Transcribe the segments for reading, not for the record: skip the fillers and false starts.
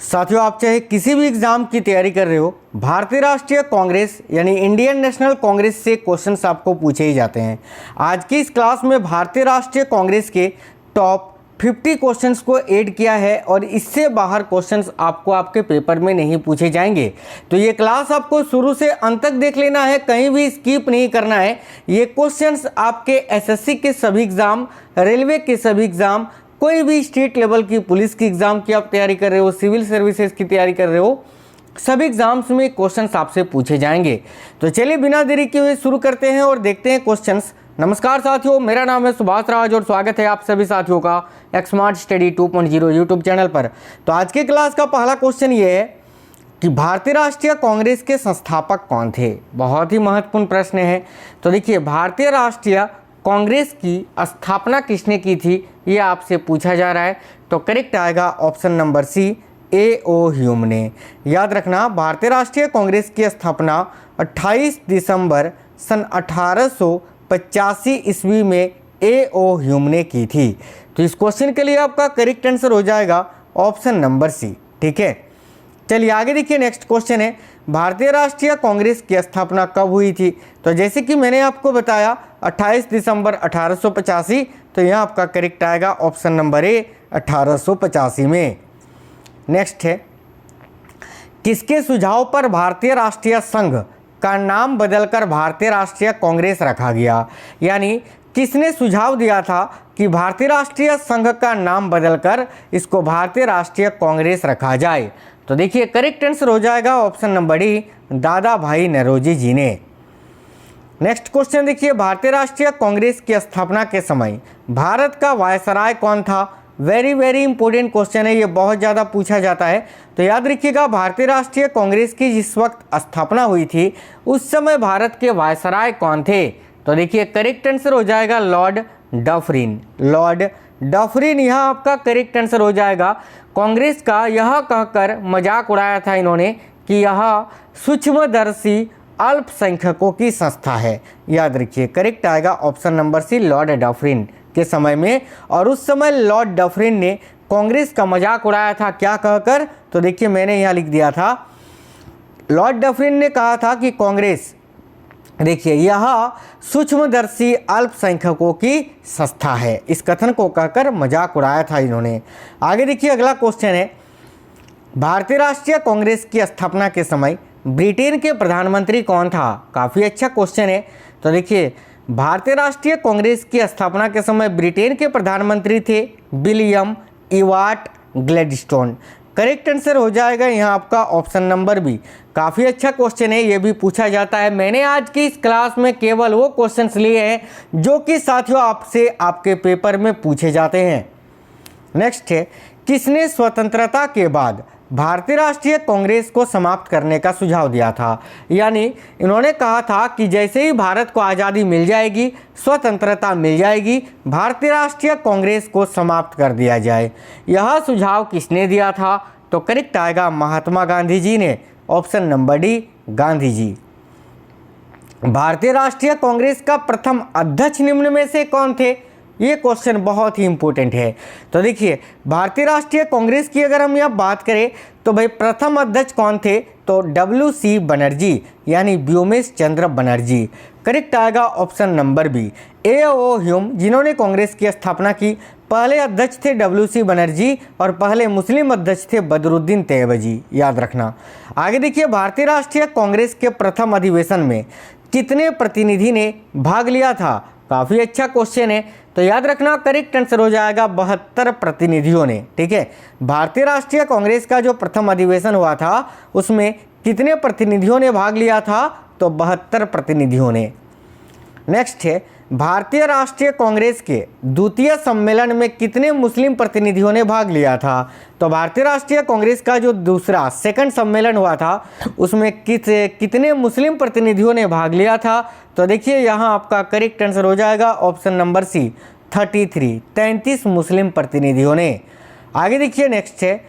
साथियों, आप चाहे किसी भी एग्जाम की तैयारी कर रहे हो, भारतीय राष्ट्रीय कांग्रेस यानी इंडियन नेशनल कांग्रेस से क्वेश्चंस आपको पूछे ही जाते हैं। आज की इस क्लास में भारतीय राष्ट्रीय कांग्रेस के टॉप 50 क्वेश्चंस को ऐड किया है और इससे बाहर क्वेश्चंस आपको आपके पेपर में नहीं पूछे जाएंगे। तो ये क्लास आपको शुरू से अंत तक देख लेना है, कहीं भी स्किप नहीं करना है। ये क्वेश्चंस आपके एसएससी के सभी एग्जाम, रेलवे के सभी एग्जाम, कोई भी स्टेट लेवल की पुलिस की एग्जाम की आप तैयारी कर रहे हो, सिविल सर्विसेज की तैयारी कर रहे हो, सभी एग्जाम्स में क्वेश्चंस आपसे पूछे जाएंगे। तो चलिए बिना देरी किए हुए शुरू करते हैं और देखते हैं क्वेश्चंस। नमस्कार साथियों, मेरा नाम है सुभाष राज और स्वागत है आप सभी साथियों का एक स्मार्ट स्टडी 2.0 यूट्यूब चैनल पर। तो आज के क्लास का पहला क्वेश्चन ये है कि भारतीय राष्ट्रीय कांग्रेस के संस्थापक कौन थे। बहुत ही महत्वपूर्ण प्रश्न है। तो देखिए, भारतीय राष्ट्रीय कांग्रेस की स्थापना किसने की थी, ये आपसे पूछा जा रहा है। तो करेक्ट आएगा ऑप्शन नंबर सी, A.O. ह्यूम ने। याद रखना, भारतीय राष्ट्रीय कांग्रेस की स्थापना 28 दिसंबर सन 1885 ईस्वी में A.O. ह्यूम ने की थी। तो इस क्वेश्चन के लिए आपका करेक्ट आंसर हो जाएगा ऑप्शन नंबर सी। ठीक है, चलिए आगे देखिए। नेक्स्ट क्वेश्चन है, भारतीय राष्ट्रीय कांग्रेस की स्थापना कब हुई थी। तो जैसे कि मैंने आपको बताया 28 दिसंबर 1885, तो यहाँ आपका करेक्ट आएगा ऑप्शन नंबर ए 1885 में। नेक्स्ट है, किसके सुझाव पर भारतीय राष्ट्रीय संघ का नाम बदलकर भारतीय राष्ट्रीय कांग्रेस रखा गया। यानी किसने सुझाव दिया था कि भारतीय राष्ट्रीय संघ का नाम बदलकर इसको भारतीय राष्ट्रीय कांग्रेस रखा जाए। तो देखिए, करेक्ट आंसर हो जाएगा ऑप्शन नंबर डी, दादा भाई नौरोजी जी ने। नेक्स्ट क्वेश्चन देखिए, भारतीय राष्ट्रीय कांग्रेस की स्थापना के समय भारत का वायसराय कौन था। वेरी इंपॉर्टेंट क्वेश्चन है, ये बहुत ज़्यादा पूछा जाता है। तो याद रखिएगा, भारतीय राष्ट्रीय कांग्रेस की जिस वक्त स्थापना हुई थी उस समय भारत के वायसराय कौन थे। तो देखिए, करेक्ट आंसर हो जाएगा लॉर्ड डफरिन। लॉर्ड डफरिन यहाँ आपका करेक्ट आंसर हो जाएगा। कांग्रेस का यह कहकर मजाक उड़ाया था इन्होंने कि यह सूक्ष्मदर्शी अल्पसंख्यकों की संस्था है। याद रखिए, करेक्ट आएगा option number C, Lord Dufferin के समय में। और उस समय लॉर्ड डफरिन ने कांग्रेस का मजाक उड़ाया था, क्या कहकर। तो देखिए, मैंने यहाँ लिख दिया था, लॉर्ड डफरिन ने कहा था कि कांग्रेस, देखिए, यह सूक्ष्मदर्शी अल्पसंख्यकों की संस्था है। इस कथन को कहकर मजाक उड़ाया था इन्होंने। आगे देखिए, अगला क्वेश्चन है, भारतीय राष्ट्रीय कांग्रेस की स्थापना के समय ब्रिटेन के प्रधानमंत्री कौन था। काफ़ी अच्छा क्वेश्चन है। तो देखिए, भारतीय राष्ट्रीय कांग्रेस की स्थापना के समय ब्रिटेन के प्रधानमंत्री थे विलियम इवाट ग्लैडस्टोन। करेक्ट आंसर हो जाएगा यहाँ आपका ऑप्शन नंबर बी। काफ़ी अच्छा क्वेश्चन है, ये भी पूछा जाता है। मैंने आज की इस क्लास में केवल वो क्वेश्चंस लिए हैं जो कि साथियों आपसे आपके पेपर में पूछे जाते हैं। नेक्स्ट है, किसने स्वतंत्रता के बाद भारतीय राष्ट्रीय कांग्रेस को समाप्त करने का सुझाव दिया था। यानी इन्होंने कहा था कि जैसे ही भारत को आज़ादी मिल जाएगी, स्वतंत्रता मिल जाएगी, भारतीय राष्ट्रीय कांग्रेस को समाप्त कर दिया जाए। यह सुझाव किसने दिया था। तो करेक्ट आएगा महात्मा गांधी जी ने। Option number D, Gandhi ji. भारतीय राष्ट्रीय कांग्रेस का प्रथम अध्यक्ष निम्न में से कौन थे। ये क्वेश्चन बहुत ही इंपॉर्टेंट है। तो देखिए, भारतीय राष्ट्रीय कांग्रेस की अगर हम यहाँ बात करें तो भाई प्रथम अध्यक्ष कौन थे। तो WC बनर्जी, यानी व्योमेश चंद्र बनर्जी। करेक्ट आएगा option number B, A.O. Hume, जिन्होंने कांग्रेस की स्थापना की। पहले अध्यक्ष थे WC बनर्जी और पहले मुस्लिम अध्यक्ष थे बदरुद्दीन तैयबजी। याद रखना। आगे देखिए, भारतीय राष्ट्रीय कांग्रेस के प्रथम अधिवेशन में कितने प्रतिनिधि ने भाग लिया था। काफ़ी अच्छा क्वेश्चन है। तो याद रखना, करेक्ट आंसर हो जाएगा 72 प्रतिनिधियों ने। ठीक है, भारतीय राष्ट्रीय कांग्रेस का जो प्रथम अधिवेशन हुआ था उसमें कितने प्रतिनिधियों ने भाग लिया था। तो 72 प्रतिनिधियों ने। नेक्स्ट है, भारतीय राष्ट्रीय कांग्रेस के द्वितीय सम्मेलन में कितने मुस्लिम प्रतिनिधियों ने भाग लिया था। तो भारतीय राष्ट्रीय कांग्रेस का जो दूसरा सेकंड सम्मेलन हुआ था उसमें कितने मुस्लिम प्रतिनिधियों ने भाग लिया था। तो देखिए, यहाँ आपका करेक्ट आंसर हो जाएगा ऑप्शन नंबर सी, 33 मुस्लिम प्रतिनिधियों ने। आगे देखिए, नेक्स्ट है,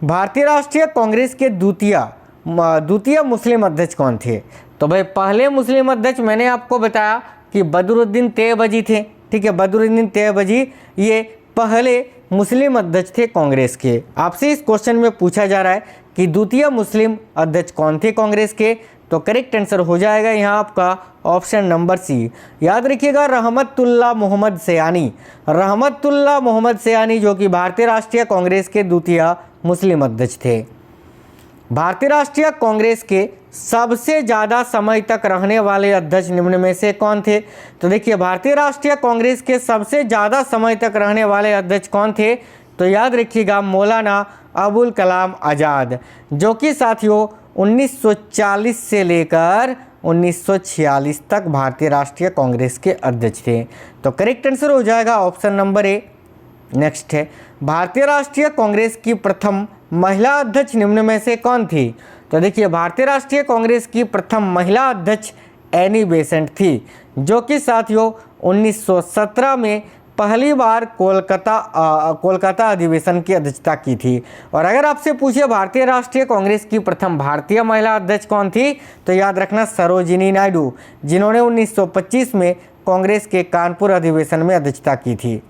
भारतीय राष्ट्रीय कांग्रेस के द्वितीय मुस्लिम अध्यक्ष कौन थे। तो भाई पहले मुस्लिम अध्यक्ष मैंने आपको बताया कि बदरुद्दीन तैयबजी थे। ठीक है, बदरुद्दीन तैयबजी ये पहले मुस्लिम अध्यक्ष थे कांग्रेस के? आपसे इस क्वेश्चन में पूछा जा रहा है कि द्वितीय मुस्लिम अध्यक्ष कौन थे कांग्रेस के? तो करेक्ट आंसर हो जाएगा यहाँ आपका ऑप्शन नंबर सी। याद रखिएगा, रहमतुल्लाह मोहम्मद सयानी। रहमतुल्लाह मोहम्मद सयानी जो कि भारतीय राष्ट्रीय कांग्रेस के द्वितीय मुस्लिम अध्यक्ष थे। भारतीय राष्ट्रीय कांग्रेस के सबसे ज़्यादा समय तक रहने वाले अध्यक्ष निम्न में से कौन थे? तो देखिए, भारतीय राष्ट्रीय कांग्रेस के सबसे ज़्यादा समय तक रहने वाले अध्यक्ष कौन थे? तो याद रखिएगा, मौलाना अबुल कलाम आज़ाद, जो कि साथियों 1940 से लेकर 1946 तक भारतीय राष्ट्रीय कांग्रेस के अध्यक्ष थे। तो करेक्ट आंसर हो जाएगा ऑप्शन नंबर ए। नेक्स्ट है, भारतीय राष्ट्रीय कांग्रेस की प्रथम महिला अध्यक्ष निम्न में से कौन थी? तो देखिए, भारतीय राष्ट्रीय कांग्रेस की प्रथम महिला अध्यक्ष एनी बेसेंट थी, जो कि साथियों 1917 में पहली बार कोलकाता अधिवेशन की अध्यक्षता की थी। और अगर आपसे पूछे भारतीय राष्ट्रीय कांग्रेस की प्रथम भारतीय महिला अध्यक्ष कौन थी, तो याद रखना सरोजिनी नायडू, जिन्होंने 1925 में कांग्रेस के कानपुर अधिवेशन में अध्यक्षता की थी।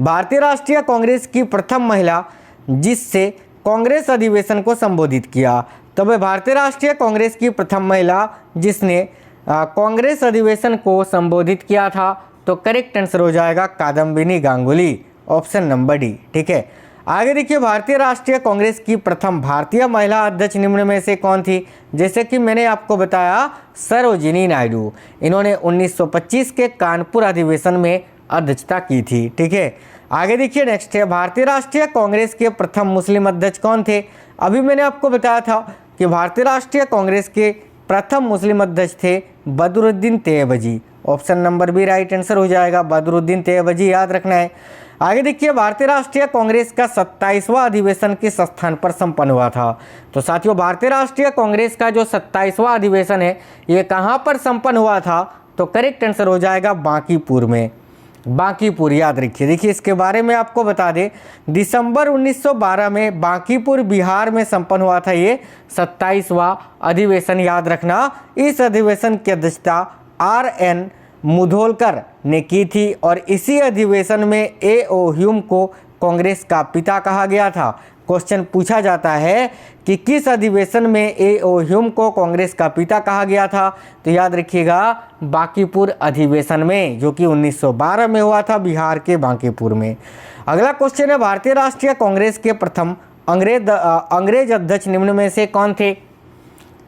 भारतीय राष्ट्रीय कांग्रेस की प्रथम महिला जिससे कांग्रेस अधिवेशन को संबोधित किया, तो वह भारतीय राष्ट्रीय कांग्रेस की प्रथम महिला जिसने कांग्रेस अधिवेशन को संबोधित किया था, तो करेक्ट आंसर हो जाएगा Kadambini Ganguly, option number D. ठीक है, आगे देखिए, भारतीय राष्ट्रीय कांग्रेस की प्रथम भारतीय महिला अध्यक्ष निम्न में से कौन थी? जैसे कि मैंने आपको बताया, सरोजिनी नायडू। इन्होंने 1925 के कानपुर अधिवेशन में अध्यक्षता की थी। ठीक है, आगे देखिए, नेक्स्ट है, भारतीय राष्ट्रीय कांग्रेस के प्रथम मुस्लिम अध्यक्ष कौन थे? अभी मैंने आपको बताया था कि भारतीय राष्ट्रीय कांग्रेस के प्रथम मुस्लिम अध्यक्ष थे Badruddin Tyabji. Option number B right answer हो जाएगा, बदरुद्दीन तैयबजी, याद रखना है। आगे देखिए, भारतीय राष्ट्रीय कांग्रेस का 27वां अधिवेशन किस स्थान पर संपन्न हुआ था? तो साथियों, भारतीय राष्ट्रीय कांग्रेस का जो 27वां अधिवेशन है, ये कहाँ पर संपन्न हुआ था? तो करेक्ट आंसर हो जाएगा बांकीपुर में। बांकीपुर, याद रखिए। देखिए, इसके बारे में आपको बता दें, दिसंबर 1912 में बांकीपुर बिहार में संपन्न हुआ था ये 27वां अधिवेशन, याद रखना। इस अधिवेशन की अध्यक्षता RN मुधोलकर ने की थी और इसी अधिवेशन में A.O. ह्यूम को कांग्रेस का पिता कहा गया था। क्वेश्चन पूछा जाता है कि किस अधिवेशन में A.O. ह्यूम को कांग्रेस का पिता कहा गया था? तो याद रखिएगा, बांकीपुर अधिवेशन में, जो कि 1912 में हुआ था, बिहार के बांकीपुर में। अगला क्वेश्चन है, भारतीय राष्ट्रीय कांग्रेस के प्रथम अंग्रेज अध्यक्ष निम्न में से कौन थे?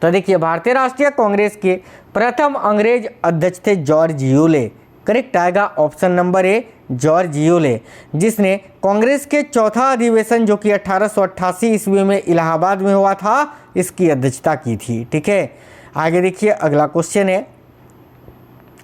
तो देखिए, भारतीय राष्ट्रीय कांग्रेस के प्रथम अंग्रेज अध्यक्ष थे जॉर्ज यूले। करेक्ट आएगा option number A, George Yule, जिसने कांग्रेस के चौथा अधिवेशन जो कि 1888 ईस्वी में इलाहाबाद में हुआ था, इसकी अध्यक्षता की थी। ठीक है, आगे देखिए, अगला क्वेश्चन है,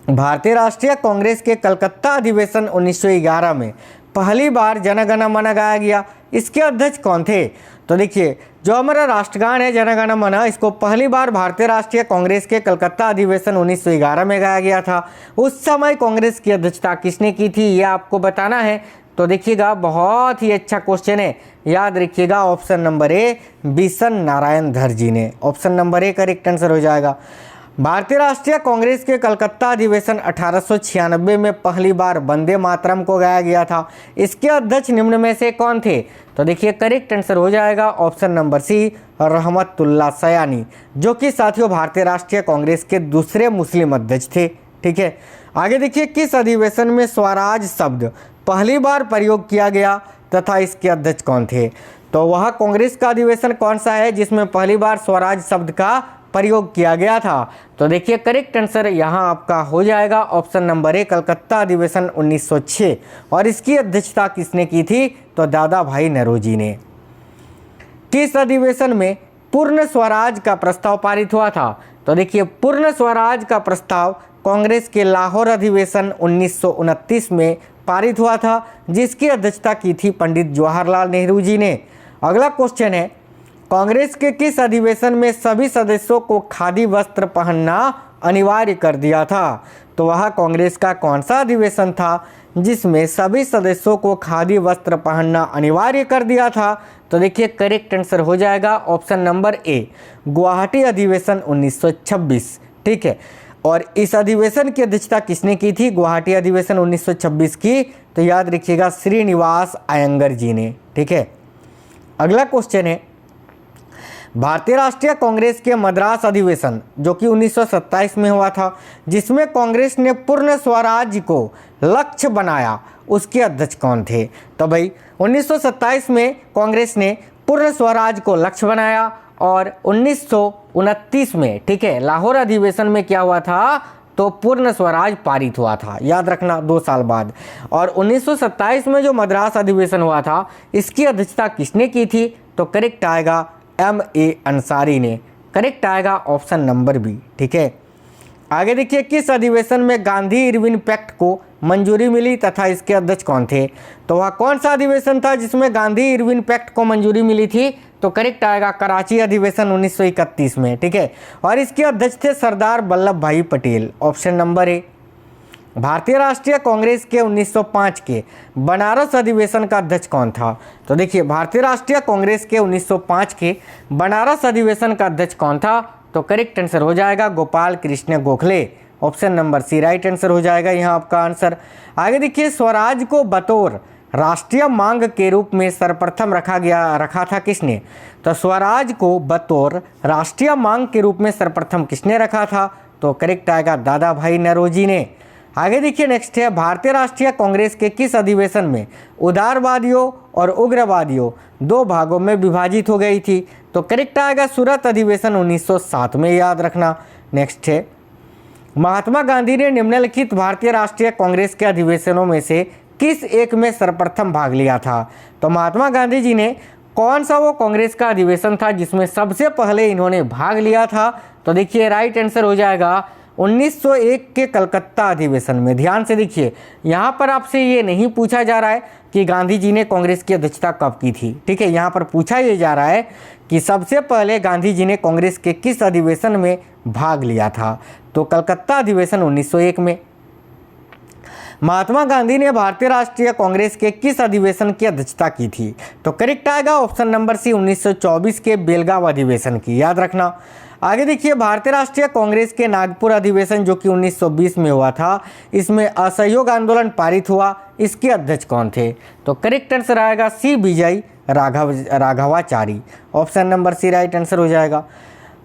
भारतीय राष्ट्रीय कांग्रेस के कलकत्ता अधिवेशन 1911 में पहली बार जन गण मन गाया गया, इसके अध्यक्ष कौन थे? तो देखिए, जो हमारा राष्ट्रगान है जन गण मन, इसको पहली बार भारतीय राष्ट्रीय कांग्रेस के कलकत्ता अधिवेशन 1911 में गाया गया था। उस समय कांग्रेस की अध्यक्षता किसने की थी, ये आपको बताना है। तो देखिएगा, बहुत ही अच्छा क्वेश्चन है, याद रखिएगा, option number A, Bishan Narayan धर जी ने। Option number A correct answer हो जाएगा। भारतीय राष्ट्रीय कांग्रेस के कलकत्ता अधिवेशन 1896 में पहली बार वंदे मातरम को गाया गया था, इसके अध्यक्ष निम्न में से कौन थे? तो देखिए, करेक्ट आंसर हो जाएगा ऑप्शन नंबर सी, रहमतुल्लाह सयानी, जो कि साथियों भारतीय राष्ट्रीय कांग्रेस के दूसरे मुस्लिम अध्यक्ष थे। ठीक है, आगे देखिए, किस अधिवेशन में स्वराज शब्द पहली बार प्रयोग किया गया तथा इसके अध्यक्ष कौन थे? तो वह कांग्रेस का अधिवेशन कौन सा है जिसमें पहली बार स्वराज शब्द का प्रयोग किया गया था? तो देखिए, करेक्ट आंसर यहाँ आपका हो जाएगा ऑप्शन नंबर ए, कलकत्ता अधिवेशन 1906, और इसकी अध्यक्षता किसने की थी? तो दादा भाई नौरोजी ने। किस अधिवेशन में पूर्ण स्वराज का प्रस्ताव पारित हुआ था? तो देखिए, पूर्ण स्वराज का प्रस्ताव कांग्रेस के लाहौर अधिवेशन 1929 में पारित हुआ था, जिसकी अध्यक्षता की थी पंडित जवाहरलाल नेहरू जी ने। अगला क्वेश्चन है, कांग्रेस के किस अधिवेशन में सभी सदस्यों को खादी वस्त्र पहनना अनिवार्य कर दिया था? तो वह कांग्रेस का कौन सा अधिवेशन था जिसमें सभी सदस्यों को खादी वस्त्र पहनना अनिवार्य कर दिया था? तो देखिए, करेक्ट आंसर हो जाएगा ऑप्शन नंबर ए, गुवाहाटी अधिवेशन 1926। ठीक है, और इस अधिवेशन की अध्यक्षता किसने की थी? गुवाहाटी अधिवेशन 1926 की, तो याद रखिएगा श्रीनिवास अयंगर जी ने। ठीक है, अगला क्वेश्चन है, भारतीय राष्ट्रीय कांग्रेस के मद्रास अधिवेशन जो कि 1927 में हुआ था, जिसमें कांग्रेस ने पूर्ण स्वराज को लक्ष्य बनाया, उसके अध्यक्ष कौन थे? तो भाई 1927 में कांग्रेस ने पूर्ण स्वराज को लक्ष्य बनाया और 1929 में, ठीक है, लाहौर अधिवेशन में क्या हुआ था? तो पूर्ण स्वराज पारित हुआ था, याद रखना, 2 साल बाद। और 1927 में जो मद्रास अधिवेशन हुआ था, इसकी अध्यक्षता किसने की थी? तो करेक्ट आएगा M.A. अंसारी ने, करेक्ट आएगा ऑप्शन नंबर बी। ठीक है, आगे देखिए, किस अधिवेशन में गांधी इरविन पैक्ट को मंजूरी मिली तथा इसके अध्यक्ष कौन थे? तो वह कौन सा अधिवेशन था जिसमें गांधी इरविन पैक्ट को मंजूरी मिली थी? तो करेक्ट आएगा कराची अधिवेशन 1931 में। ठीक है, और इसके अध्यक्ष थे सरदार वल्लभ भाई पटेल, ऑप्शन नंबर ए। भारतीय राष्ट्रीय कांग्रेस के 1905 के बनारस अधिवेशन का अध्यक्ष कौन था? तो देखिए, भारतीय राष्ट्रीय कांग्रेस के 1905 के बनारस अधिवेशन का अध्यक्ष कौन था? तो करेक्ट आंसर हो जाएगा Gopal Krishna Gokhale, option number C right answer हो जाएगा यहाँ आपका आंसर। आगे देखिए, स्वराज को बतौर राष्ट्रीय मांग के रूप में सर्वप्रथम रखा था किसने? तो स्वराज को बतौर राष्ट्रीय मांग के रूप में सर्वप्रथम किसने रखा था? तो करेक्ट आएगा दादा भाई नौरोजी ने। आगे देखिए, नेक्स्ट है, भारतीय राष्ट्रीय कांग्रेस के किस अधिवेशन में उदारवादियों और उग्रवादियों 2 भागों में विभाजित हो गई थी? तो करेक्ट आएगा सूरत अधिवेशन 1907 में, याद रखना। नेक्स्ट है, महात्मा गांधी ने निम्नलिखित भारतीय राष्ट्रीय कांग्रेस के अधिवेशनों में से किस एक में सर्वप्रथम भाग लिया था? तो महात्मा गांधी जी ने कौन सा वो कांग्रेस का अधिवेशन था जिसमें सबसे पहले इन्होंने भाग लिया था? तो देखिए, राइट आंसर हो जाएगा 1901 के कलकत्ता अधिवेशन में। ध्यान से देखिए, यहाँ पर आपसे ये नहीं पूछा जा रहा है कि गांधी जी ने कांग्रेस की अध्यक्षता कब की थी। ठीक है, यहाँ पर पूछा ये जा रहा है कि सबसे पहले गांधी जी ने कांग्रेस के किस अधिवेशन में भाग लिया था? तो कलकत्ता अधिवेशन 1901 में। महात्मा गांधी ने भारतीय राष्ट्रीय कांग्रेस के किस अधिवेशन की अध्यक्षता की थी? तो करेक्ट आएगा ऑप्शन नंबर सी 1924 के बेलगांव अधिवेशन की, याद रखना। आगे देखिए, भारतीय राष्ट्रीय कांग्रेस के नागपुर अधिवेशन जो कि 1920 में हुआ था, इसमें असहयोग आंदोलन पारित हुआ, इसके अध्यक्ष कौन थे? तो करेक्ट आंसर आएगा C Vijay Raghavachari, option number C right answer हो जाएगा।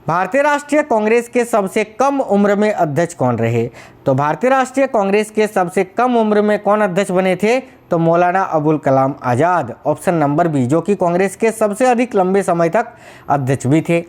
भारतीय राष्ट्रीय कांग्रेस के सबसे कम उम्र में अध्यक्ष कौन रहे? तो भारतीय राष्ट्रीय कांग्रेस के सबसे कम उम्र में कौन अध्यक्ष बने थे? तो Maulana Abul Kalam Azad, option number B, जो कि कांग्रेस के सबसे अधिक लंबे समय तक अध्यक्ष भी थे।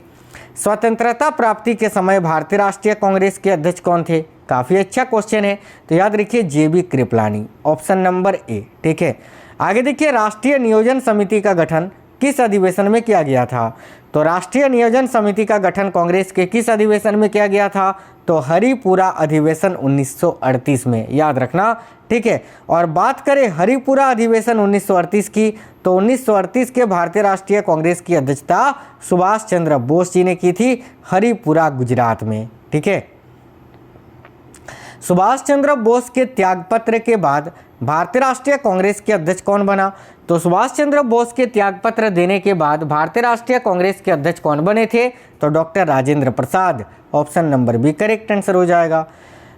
स्वतंत्रता प्राप्ति के समय भारतीय राष्ट्रीय कांग्रेस के अध्यक्ष कौन थे? काफ़ी अच्छा क्वेश्चन है, तो याद रखिए JB Kripalani, option number A. ठीक है, आगे देखिए, राष्ट्रीय नियोजन समिति का गठन किस अधिवेशन में किया गया था? तो राष्ट्रीय नियोजन समिति का गठन कांग्रेस के किस अधिवेशन में किया गया था? तो हरिपुरा अधिवेशन 1938 में, याद रखना। ठीक है, और बात करें हरिपुरा अधिवेशन 1938 की, तो 1938 के भारतीय राष्ट्रीय कांग्रेस की अध्यक्षता सुभाष चंद्र बोस जी ने की थी, हरिपुरा गुजरात में। ठीक है, सुभाष चंद्र बोस के त्यागपत्र के बाद भारतीय राष्ट्रीय कांग्रेस के अध्यक्ष कौन बना? तो सुभाष चंद्र बोस के त्यागपत्र देने के बाद भारतीय राष्ट्रीय कांग्रेस के अध्यक्ष कौन बने थे? तो doctor Rajendra Prasad, option number B correct answer हो जाएगा।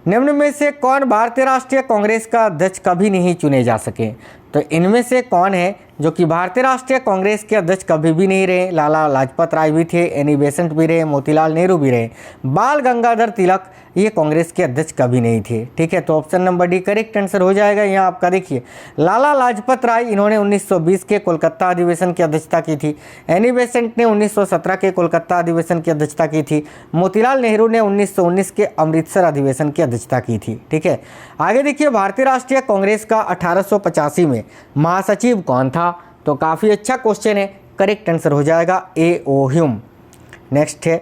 निम्न में से कौन भारतीय राष्ट्रीय कांग्रेस का अध्यक्ष कभी नहीं चुने जा सके? तो इनमें से कौन है जो कि भारतीय राष्ट्रीय कांग्रेस के अध्यक्ष कभी भी नहीं रहे? लाला लाजपत राय भी थे, एनी बेसेंट भी रहे, मोतीलाल नेहरू भी रहे, बाल गंगाधर तिलक ये कांग्रेस के अध्यक्ष कभी नहीं थे। ठीक है, तो option number D correct answer हो जाएगा। यहाँ आपका देखिए, लाला लाजपत राय इन्होंने 1920 के कोलकाता अधिवेशन की अध्यक्षता की थी, एनी बेसेंट ने 1917 के कोलकाता अधिवेशन की अध्यक्षता की थी, मोतीलाल नेहरू ने 1919 के अमृतसर अधिवेशन की अध्यक्षता की थी। ठीक है, आगे देखिए, भारतीय राष्ट्रीय कांग्रेस का 1885 में महासचिव कौन था? तो काफ़ी अच्छा क्वेश्चन है, करेक्ट आंसर हो जाएगा A.O. ह्यूम। नेक्स्ट है,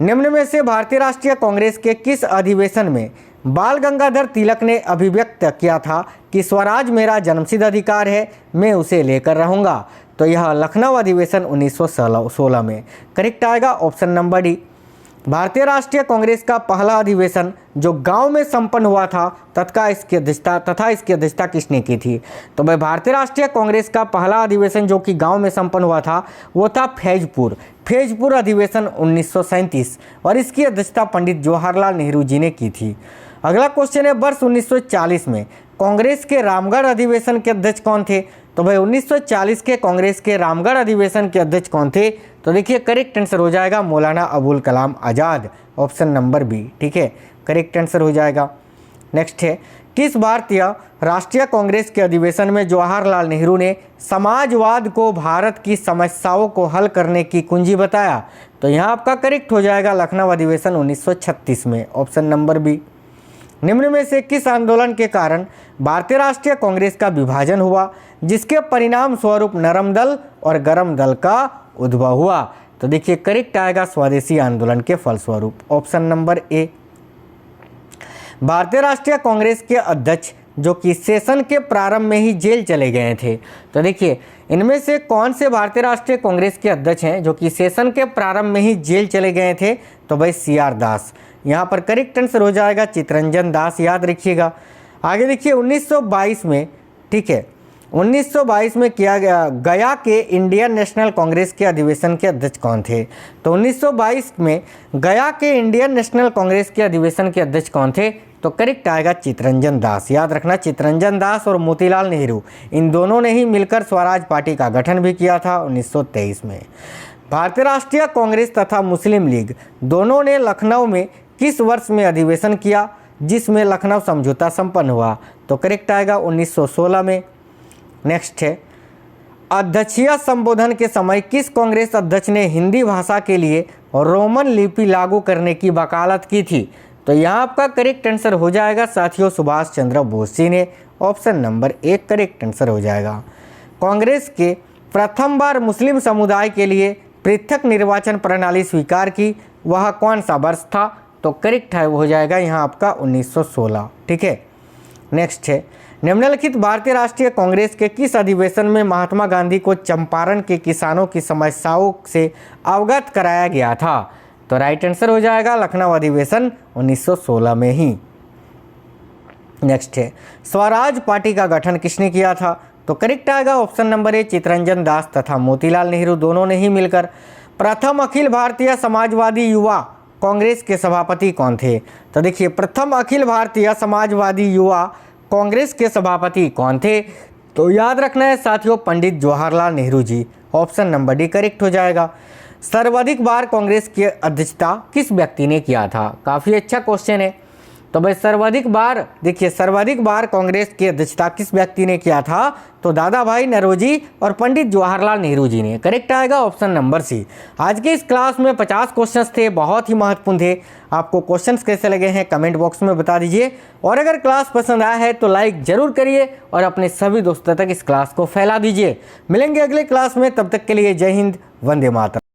निम्न में से भारतीय राष्ट्रीय कांग्रेस के किस अधिवेशन में बाल गंगाधर तिलक ने अभिव्यक्त किया था कि स्वराज मेरा जन्मसिद्ध अधिकार है, मैं उसे लेकर रहूँगा? तो यह लखनऊ अधिवेशन 1916 में, करेक्ट आएगा ऑप्शन नंबर डी। भारतीय राष्ट्रीय कांग्रेस का पहला अधिवेशन जो गांव में संपन्न हुआ था तथा इसकी अध्यक्षता किसने की थी? तो भाई भारतीय राष्ट्रीय कांग्रेस का पहला अधिवेशन जो कि गांव में संपन्न हुआ था वो था फैजपुर अधिवेशन 1937 और इसकी अध्यक्षता पंडित जवाहरलाल नेहरू जी ने की थी। अगला क्वेश्चन है, वर्ष 1940 में कांग्रेस के रामगढ़ अधिवेशन के अध्यक्ष कौन थे? तो भाई 1940 के कांग्रेस के रामगढ़ अधिवेशन के अध्यक्ष कौन थे? तो देखिए करेक्ट आंसर हो जाएगा Maulana Abul Kalam Azad, option number B. ठीक है, करेक्ट आंसर हो जाएगा। नेक्स्ट है, किस भारतीय राष्ट्रीय कांग्रेस के अधिवेशन में जवाहरलाल नेहरू ने समाजवाद को भारत की समस्याओं को हल करने की कुंजी बताया? तो यहाँ आपका करेक्ट हो जाएगा लखनऊ अधिवेशन 1936 में, ऑप्शन नंबर बी। निम्न में से किस आंदोलन के कारण भारतीय राष्ट्रीय कांग्रेस का विभाजन हुआ जिसके परिणाम स्वरूप नरम दल और गरम दल का उद्भव हुआ? तो देखिए करेक्ट आएगा स्वदेशी आंदोलन के फलस्वरूप, ऑप्शन नंबर ए। भारतीय राष्ट्रीय कांग्रेस के अध्यक्ष जो कि सेशन के प्रारंभ में ही जेल चले गए थे, तो देखिए इनमें से कौन से भारतीय राष्ट्रीय कांग्रेस के अध्यक्ष हैं जो कि सेशन के प्रारंभ में ही जेल चले गए थे? तो भाई CR दास, यहाँ पर करेक्ट आंसर हो जाएगा चितरंजन दास, याद रखिएगा। आगे देखिए 1922 में, ठीक है, 1922 में किया गया के इंडियन नेशनल कांग्रेस के अधिवेशन के अध्यक्ष कौन थे? तो 1922 में गया के इंडियन नेशनल कांग्रेस के अधिवेशन के अध्यक्ष कौन थे? तो करेक्ट आएगा चितरंजन दास, याद रखना चितरंजन दास और मोतीलाल नेहरू इन दोनों ने ही मिलकर स्वराज पार्टी का गठन भी किया था 1923 में। भारतीय राष्ट्रीय कांग्रेस तथा मुस्लिम लीग दोनों ने लखनऊ में किस वर्ष में अधिवेशन किया जिसमें लखनऊ समझौता संपन्न हुआ? तो करेक्ट आएगा 1916 में। नेक्स्ट है, अध्यक्षीय संबोधन के समय किस कांग्रेस अध्यक्ष ने हिंदी भाषा के लिए रोमन लिपि लागू करने की वकालत की थी? तो यहाँ आपका करेक्ट आंसर हो जाएगा साथियों सुभाष चंद्र बोस जी ने, ऑप्शन नंबर एक करेक्ट आंसर हो जाएगा। कांग्रेस के प्रथम बार मुस्लिम समुदाय के लिए पृथक निर्वाचन प्रणाली स्वीकार की, वह कौन सा वर्ष था? तो करेक्ट है वो हो जाएगा यहाँ आपका 1916। ठीक है, नेक्स्ट है, निम्नलिखित भारतीय राष्ट्रीय कांग्रेस के किस अधिवेशन में महात्मा गांधी को चंपारण के किसानों की समस्याओं से अवगत कराया गया था? तो राइट आंसर हो जाएगा लखनऊ अधिवेशन 1916 में ही। नेक्स्ट है, स्वराज पार्टी का गठन किसने किया था? तो करेक्ट आएगा ऑप्शन नंबर ए चितरंजन दास तथा मोतीलाल नेहरू दोनों ने ही मिलकर। प्रथम अखिल भारतीय समाजवादी युवा कांग्रेस के सभापति कौन थे? तो देखिए प्रथम अखिल भारतीय समाजवादी युवा कांग्रेस के सभापति कौन थे? तो याद रखना है साथियों Pandit Jawaharlal Nehru ji, option number D correct हो जाएगा। सर्वाधिक बार कांग्रेस की अध्यक्षता किस व्यक्ति ने किया था? काफ़ी अच्छा क्वेश्चन है। तो भाई सर्वाधिक बार, देखिए सर्वाधिक बार कांग्रेस की अध्यक्षता किस व्यक्ति ने किया था? तो दादा भाई नौरोजी और पंडित जवाहरलाल नेहरू जी ने। करेक्ट आएगा ऑप्शन नंबर सी। आज के इस क्लास में 50 क्वेश्चंस थे, बहुत ही महत्वपूर्ण थे। आपको क्वेश्चंस कैसे लगे हैं कमेंट बॉक्स में बता दीजिए, और अगर क्लास पसंद आया है तो लाइक जरूर करिए और अपने सभी दोस्तों तक इस क्लास को फैला दीजिए। मिलेंगे अगले क्लास में, तब तक के लिए जय हिंद, वंदे मातरम।